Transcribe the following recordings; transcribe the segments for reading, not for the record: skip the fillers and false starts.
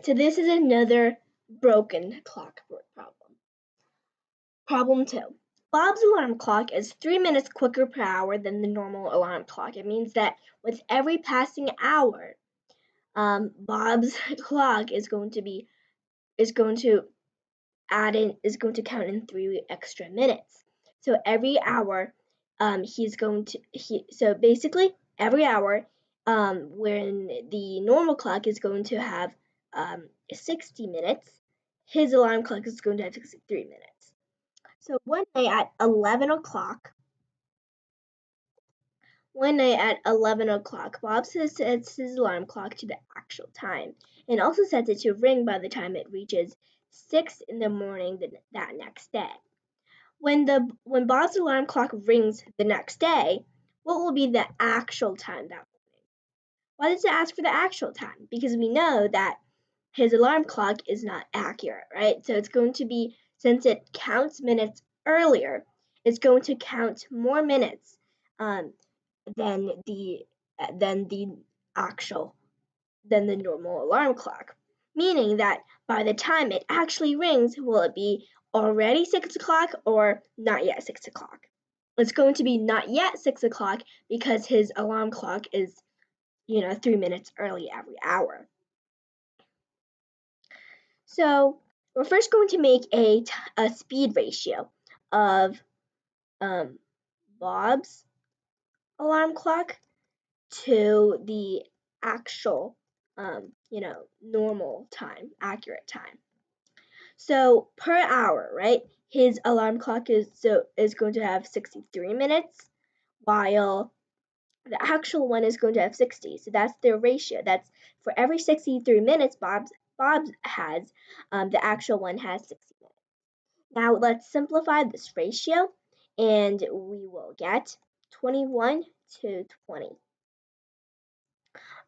Alright, so this is another broken clock problem. Problem 2. Bob's alarm clock is 3 minutes quicker per hour than the normal alarm clock. It means that with every passing hour, Bob's clock is going to count in 3 extra minutes. So every hour, so basically every hour, when the normal clock is going to have 60 minutes, his alarm clock is going to have 63 minutes. So one night at 11 o'clock, Bob sets his alarm clock to the actual time and also sets it to ring by the time it reaches 6 in the morning that next day. When Bob's alarm clock rings the next day, what will be the actual time that morning? Why does it ask for the actual time? Because we know that his alarm clock is not accurate, right? So it's going to be, since it counts minutes earlier, it's going to count more minutes than the normal alarm clock, meaning that by the time it actually rings, will it be already 6 o'clock or not yet 6 o'clock? It's going to be not yet 6 o'clock because his alarm clock is 3 minutes early every hour. So we're first going to make a speed ratio of Bob's alarm clock to the actual normal time, accurate time. So per hour, right? His alarm clock is going to have 63 minutes, while the actual one is going to have 60. So that's their ratio. That's for every 63 minutes Bob has, the actual one has 60 minutes. Now let's simplify this ratio, and we will get 21 to 20.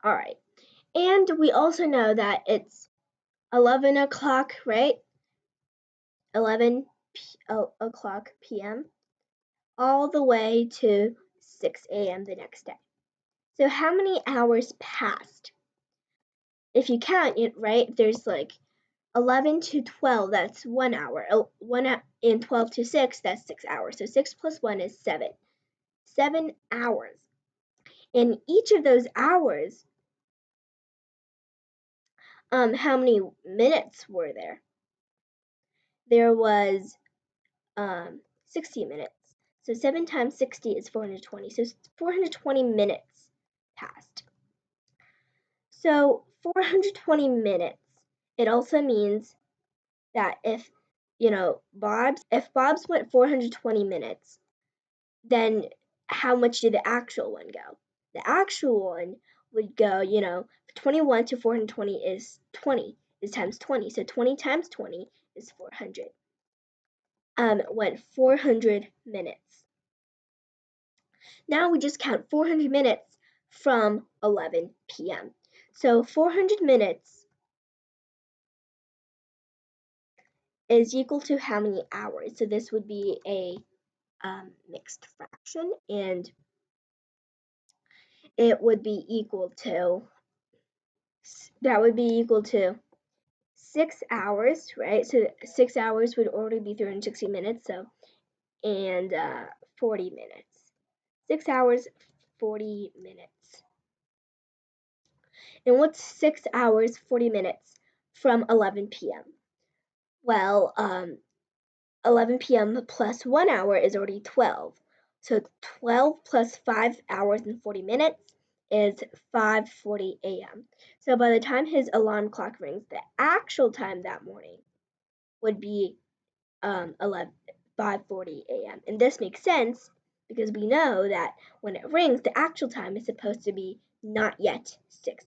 All right. And we also know that it's 11 o'clock, right? 11 o'clock p.m. all the way to 6 a.m. the next day. So how many hours passed? If you count it, right, there's like 11 to 12, that's 1 hour. And 12 to 6, that's 6 hours. So 6 plus 1 is 7. 7 hours. In each of those hours, how many minutes were there? There was 60 minutes. So 7 times 60 is 420. So 420 minutes passed. So 420 minutes, it also means that if Bob's went 420 minutes, then how much did the actual one go? The actual one would go, 21 to 420 is 20, is times 20. So 20 times 20 is 400. Went 400 minutes. Now we just count 400 minutes from 11 p.m. So 400 minutes is equal to how many hours? So this would be a mixed fraction, and it would be equal to, 6 hours, right? So 6 hours would already be 360 minutes, so, and 40 minutes. 6 hours, 40 minutes. And what's 6 hours, 40 minutes from 11 p.m.? Well, 11 p.m. plus 1 hour is already 12. So 12 plus 5 hours and 40 minutes is 5:40 a.m. So by the time his alarm clock rings, the actual time that morning would be 5:40 a.m. And this makes sense because we know that when it rings, the actual time is supposed to be not yet 6